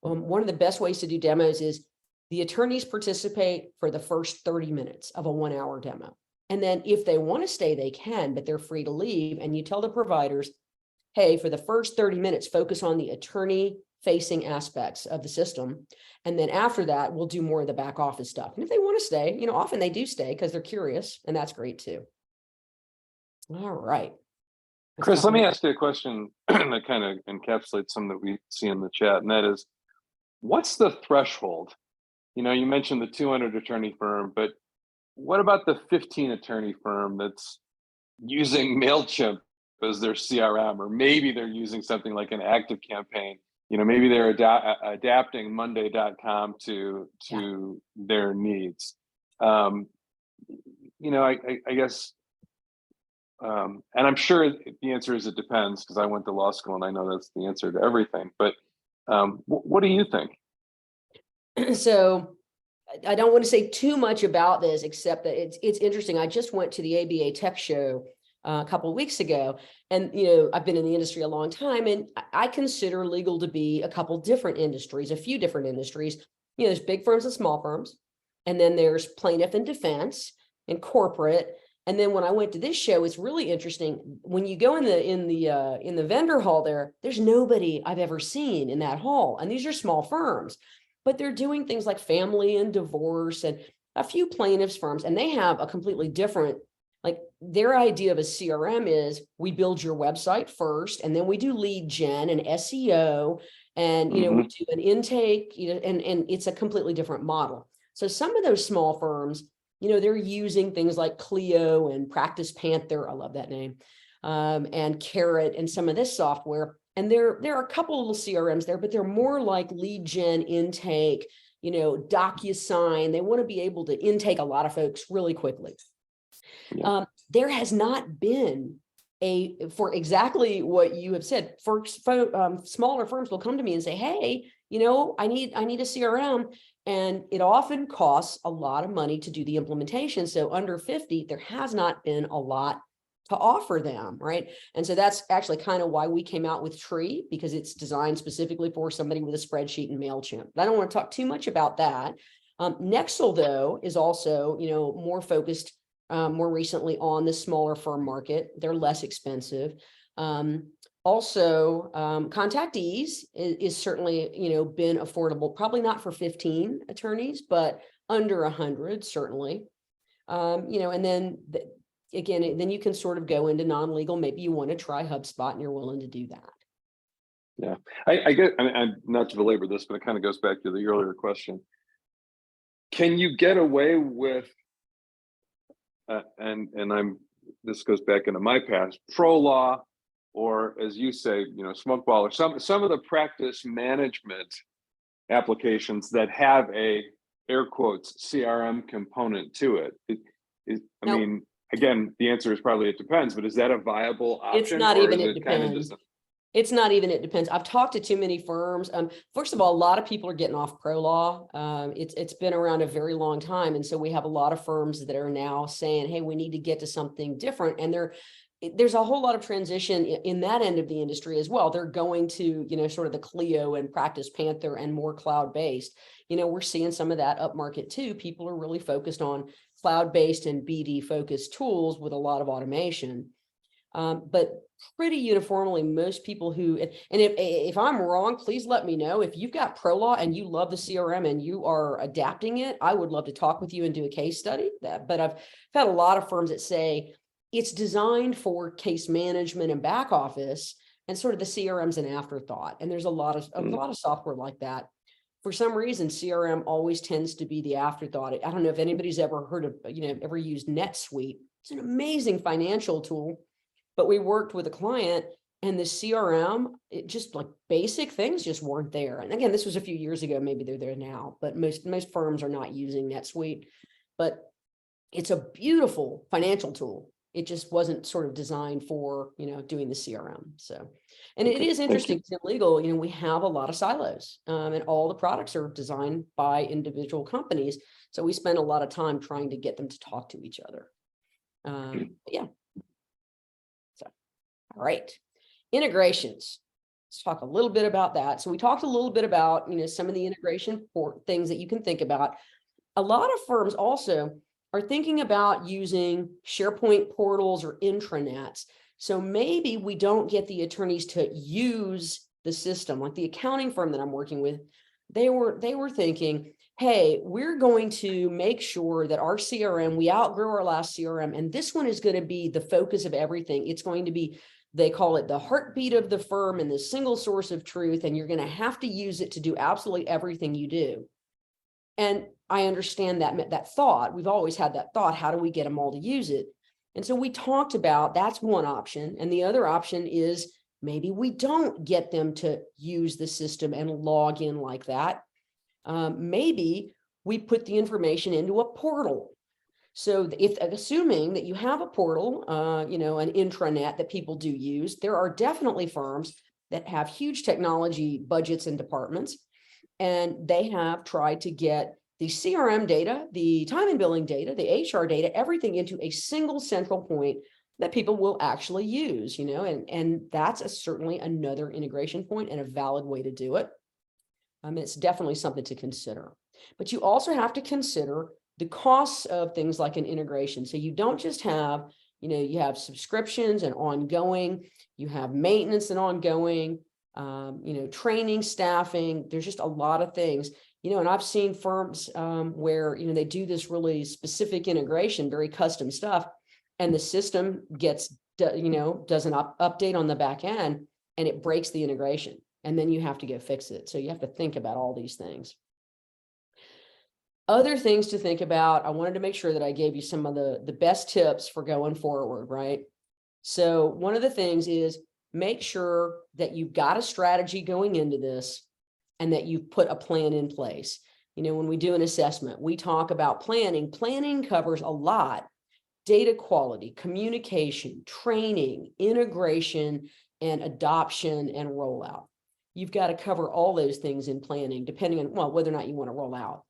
[SPEAKER 2] One of the best ways to do demos is the attorneys participate for the first 30 minutes of a 1-hour demo. And then if they want to stay, they can, but they're free to leave. And you tell the providers, hey, for the first 30 minutes, focus on the attorney-facing aspects of the system. And then after that, we'll do more of the back office stuff. And if they want to stay, often they do stay because they're curious, and that's great too. All right.
[SPEAKER 1] Chris, let me ask you a question that kind of encapsulates some that we see in the chat, and that is, what's the threshold? You know, you mentioned the 200 attorney firm, but what about the 15 attorney firm that's using MailChimp as their CRM, or maybe they're using something like an active campaign? You know, maybe they're adapting Monday.com to their needs. You know, I guess, and I'm sure the answer is it depends, because I went to law school and I know that's the answer to everything. But what do you think?
[SPEAKER 2] So I don't want to say too much about this, except that it's interesting. I just went to the ABA Tech Show a couple of weeks ago, and I've been in the industry a long time, and I consider legal to be a couple different industries, a few different industries. There's big firms and small firms, and then there's plaintiff and defense and corporate. And then when I went to this show, it's really interesting. When you go in the vendor hall there's nobody I've ever seen in that hall, and these are small firms. But they're doing things like family and divorce and a few plaintiffs firms, and they have a completely different, like their idea of a CRM is we build your website first, and then we do lead gen and SEO, and we do an intake, and it's a completely different model. So some of those small firms, they're using things like Clio and Practice Panther, I love that name, and Carrot and some of this software. And there are a couple of little CRMs there, but they're more like lead gen, intake, DocuSign. They want to be able to intake a lot of folks really quickly. Yeah. There has not been for exactly what you have said. Smaller firms will come to me and say, hey, I need a CRM. And it often costs a lot of money to do the implementation. So under 50, there has not been a lot to offer them, right? And so that's actually kind of why we came out with Tree, because it's designed specifically for somebody with a spreadsheet and MailChimp. But I don't want to talk too much about that. Nexel, though, is also, more focused more recently on the smaller firm market. They're less expensive. Also, ContactEase is certainly, been affordable, probably not for 15 attorneys, but under 100, certainly. And then again, then you can sort of go into non-legal. Maybe you want to try HubSpot and you're willing to do that.
[SPEAKER 1] Yeah, I get, I'm not to belabor this, but it kind of goes back to the earlier question. Can you get away with, this goes back into my past, pro law, or as you say, smokeball, or some of the practice management applications that have a air quotes CRM component to it? I mean, again, the answer is probably it depends, but is that a viable option?
[SPEAKER 2] It's not even it depends. It's not even it depends. I've talked to too many firms. First of all, a lot of people are getting off pro law. It's been around a very long time. And so we have a lot of firms that are now saying, hey, we need to get to something different. And there's a whole lot of transition in that end of the industry as well. They're going to, sort of the Clio and Practice Panther and more cloud-based. We're seeing some of that upmarket too. People are really focused on cloud-based and BD-focused tools with a lot of automation. But pretty uniformly, most people who, and if I'm wrong, please let me know. If you've got pro law and you love the CRM and you are adapting it, I would love to talk with you and do a case study. But I've had a lot of firms that say it's designed for case management and back office, and sort of the CRM's an afterthought. And there's a lot of software like that. For some reason, CRM always tends to be the afterthought. I don't know if anybody's ever heard of, ever used NetSuite. It's an amazing financial tool. But we worked with a client and the CRM, it just like basic things just weren't there. And again, this was a few years ago, maybe they're there now, but most firms are not using NetSuite. But it's a beautiful financial tool. It just wasn't sort of designed for, doing the CRM. So, and it is interesting in legal, we have a lot of silos, and all the products are designed by individual companies. So we spend a lot of time trying to get them to talk to each other. Yeah. All right, integrations. Let's talk a little bit about that. So we talked a little bit about, some of the integration for things that you can think about. A lot of firms also are thinking about using SharePoint portals or intranets. So maybe we don't get the attorneys to use the system. Like the accounting firm that I'm working with, they were thinking, hey, we're going to make sure that our CRM, we outgrow our last CRM, and this one is going to be the focus of everything. It's going to be They call it the heartbeat of the firm and the single source of truth, and you're going to have to use it to do absolutely everything you do. And I understand that thought. We've always had that thought. How do we get them all to use it? And so we talked about that's one option. And the other option is maybe we don't get them to use the system and log in like that. Maybe we put the information into a portal. So if assuming that you have a portal, an intranet that people do use, there are definitely firms that have huge technology budgets and departments, and they have tried to get the CRM data, the time and billing data, the HR data, everything into a single central point that people will actually use, and that's certainly another integration point and a valid way to do it. It's definitely something to consider. But you also have to consider the costs of things like an integration. So you don't just have, you have subscriptions and ongoing, you have maintenance and ongoing, training, staffing. There's just a lot of things, and I've seen firms where, they do this really specific integration, very custom stuff, and the system gets, does an update on the back end and it breaks the integration. And then you have to go fix it. So you have to think about all these things. Other things to think about, I wanted to make sure that I gave you some of the best tips for going forward, right? So one of the things is make sure that you've got a strategy going into this and that you've put a plan in place. When we do an assessment, we talk about planning. Planning covers a lot: data quality, communication, training, integration, and adoption and rollout. You've got to cover all those things in planning, depending on, whether or not you want to roll out.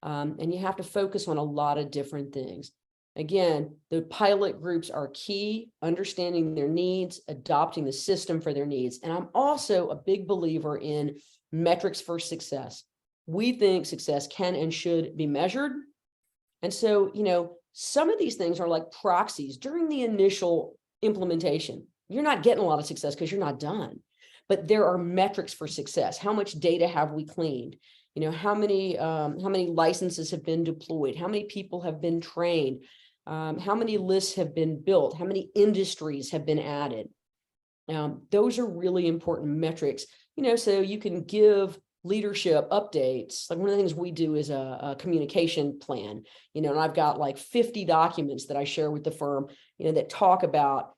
[SPEAKER 2] And you have to focus on a lot of different things. Again, the pilot groups are key: understanding their needs, adopting the system for their needs. And I'm also a big believer in metrics for success. We think success can and should be measured. And so, some of these things are like proxies during the initial implementation. You're not getting a lot of success because you're not done. But there are metrics for success. How much data have we cleaned? How many licenses have been deployed? How many people have been trained? How many lists have been built? How many industries have been added? Those are really important metrics, so you can give leadership updates. Like one of the things we do is a communication plan, and I've got like 50 documents that I share with the firm, that talk about,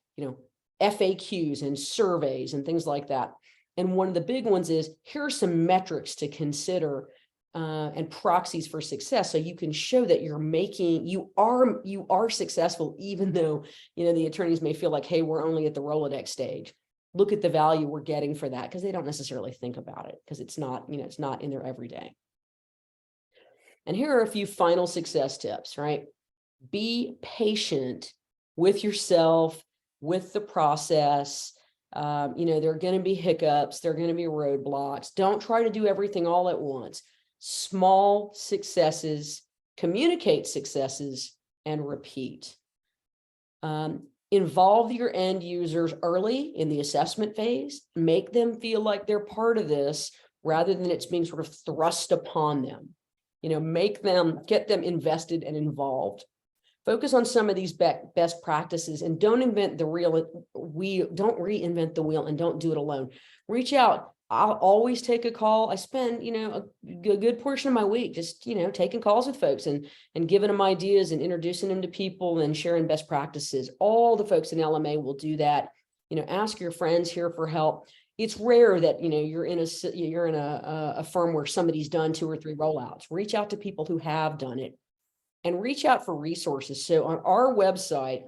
[SPEAKER 2] FAQs and surveys and things like that. And one of the big ones is, here are some metrics to consider and proxies for success. So you can show that you are successful, even though, the attorneys may feel like, hey, we're only at the Rolodex stage. Look at the value we're getting for that, because they don't necessarily think about it because it's not, it's not in their everyday. And here are a few final success tips, right? Be patient with yourself, with the process. There are going to be hiccups. There are going to be roadblocks. Don't try to do everything all at once. Small successes, communicate successes, and repeat. Involve your end users early in the assessment phase. Make them feel like they're part of this rather than it's being sort of thrust upon them. Get them invested and involved. Focus on some of these best practices and don't reinvent the wheel and don't do it alone. Reach out. I'll always take a call. I spend, a good portion of my week just, taking calls with folks and giving them ideas and introducing them to people and sharing best practices. All the folks in LMA will do that. Ask your friends here for help. It's rare that, you're in a firm where somebody's done 2 or 3 rollouts. Reach out to people who have done it. And reach out for resources. So on our website,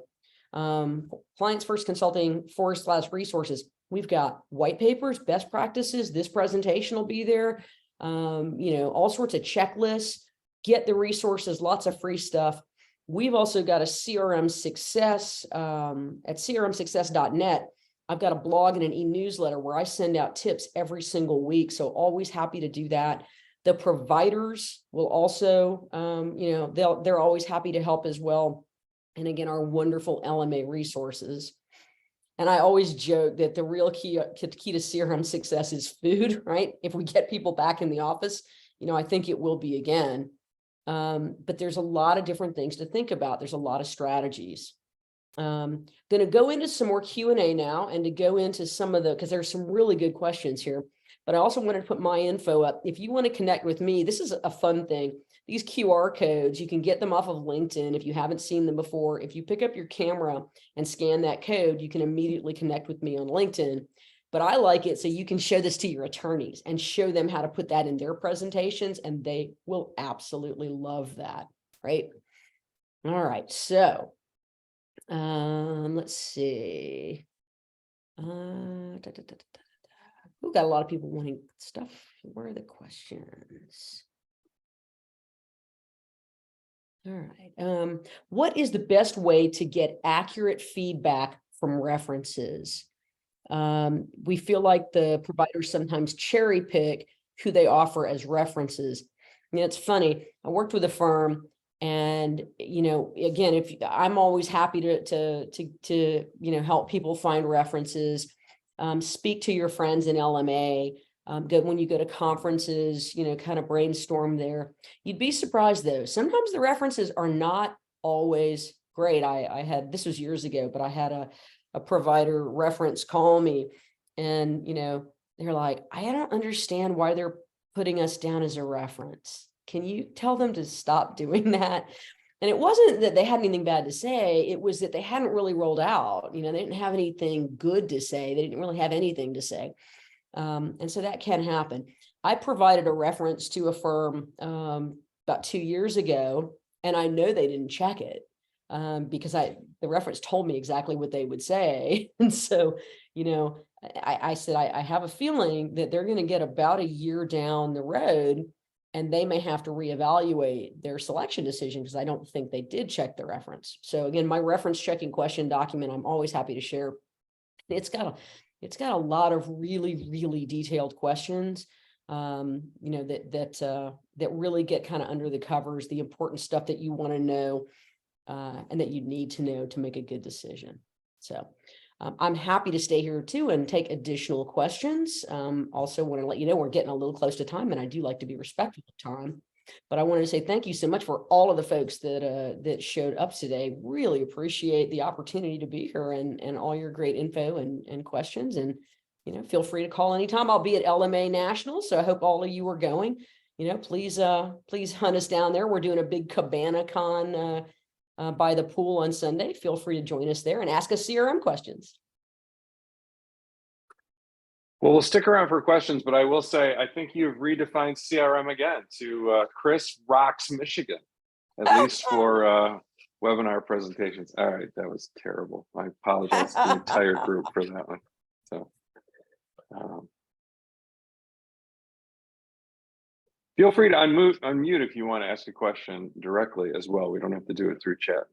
[SPEAKER 2] CLIENTSFirst Consulting /resources, we've got white papers, best practices. This presentation will be there. All sorts of checklists. Get the resources, lots of free stuff. We've also got a CRM Success at crmsuccess.net. I've got a blog and an e-newsletter where I send out tips every single week. So always happy to do that. The providers will also, they're always happy to help as well. And again, our wonderful LMA resources. And I always joke that the real key to CRM success is food, right? If we get people back in the office, I think it will be again. But there's a lot of different things to think about. There's a lot of strategies. Going to go into some more Q&A now and to go into some of because there's some really good questions here, but I also wanted to put my info up. If you want to connect with me, this is a fun thing. These QR codes, you can get them off of LinkedIn if you haven't seen them before. If you pick up your camera and scan that code, you can immediately connect with me on LinkedIn. But I like it so you can show this to your attorneys and show them how to put that in their presentations, and they will absolutely love that, right? All right, so let's see. We've got a lot of people wanting stuff. Where are the questions? All right. What is the best way to get accurate feedback from references? We feel like the providers sometimes cherry pick who they offer as references. It's funny. I worked with a firm, and again, if I'm always happy to help people find references. Speak to your friends in LMA. When you go to conferences, kind of brainstorm there. You'd be surprised though. Sometimes the references are not always great. I had, this was years ago, but I had a provider reference call me, and they're like, I don't understand why they're putting us down as a reference. Can you tell them to stop doing that? And it wasn't that they had anything bad to say. It was that they hadn't really rolled out. They didn't have anything good to say. They didn't really have anything to say. And so that can happen. I provided a reference to a firm about 2 years ago, and I know they didn't check it because the reference told me exactly what they would say. And so, I said, I have a feeling that they're going to get about a year down the road, and they may have to reevaluate their selection decision because I don't think they did check the reference. So again, my reference checking question document, I'm always happy to share. It's got a lot of really, really detailed questions, that really get kind of under the covers, the important stuff that you want to know and that you need to know to make a good decision. So I'm happy to stay here too and take additional questions. Also want to let you know we're getting a little close to time, and I do like to be respectful of time. But I wanted to say thank you so much for all of the folks that showed up today. Really appreciate the opportunity to be here and all your great info and questions. And feel free to call anytime. I'll be at LMA National, so I hope all of you are going. Please hunt us down there. We're doing a big Cabana Con by the pool on Sunday. Feel free to join us there and ask us CRM questions.
[SPEAKER 1] Well, we'll stick around for questions, but I will say, I think you've redefined CRM again to Chris rocks Michigan, at least for webinar presentations. All right, that was terrible. I apologize to the entire group for that one. So feel free to unmute if you want to ask a question directly as well. We don't have to do it through chat.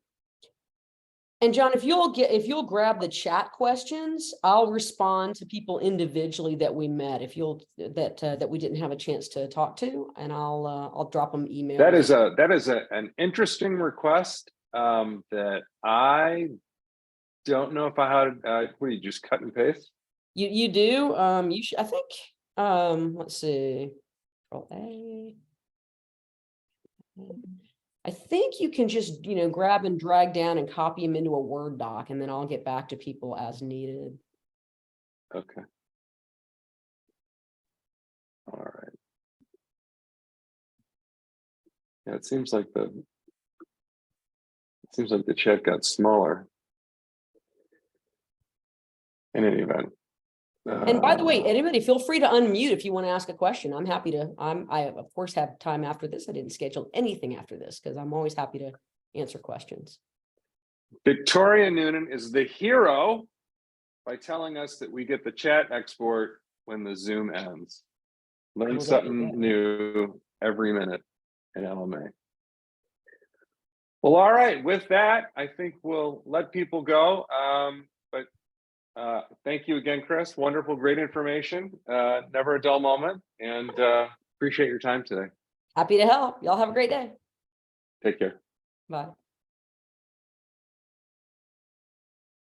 [SPEAKER 2] And John, if you'll grab the chat questions, I'll respond to people individually that we met. If you'll that we didn't have a chance to talk to, and I'll drop them email.
[SPEAKER 1] That is an interesting request that I don't know if I had. What do you just cut and paste?
[SPEAKER 2] You do. You should. I think. Let's see. Control A. I think you can just, grab and drag down and copy them into a Word doc, and then I'll get back to people as needed.
[SPEAKER 1] Okay. All right. Yeah, it seems like the chat got smaller. In any event.
[SPEAKER 2] And by the way, anybody, feel free to unmute if you want to ask a question. I'm happy to. I of course have time after this. I didn't schedule anything after this because I'm always happy to answer questions.
[SPEAKER 1] Victoria Noonan is the hero by telling us that we get the chat export when the Zoom ends. Learn something new every minute in LMA. Well, all right. With that, I think we'll let people go. Thank you again, Chris. Wonderful, great information. Never a dull moment, and appreciate your time today.
[SPEAKER 2] Happy to help. Y'all have a great day.
[SPEAKER 1] Take care.
[SPEAKER 2] Bye.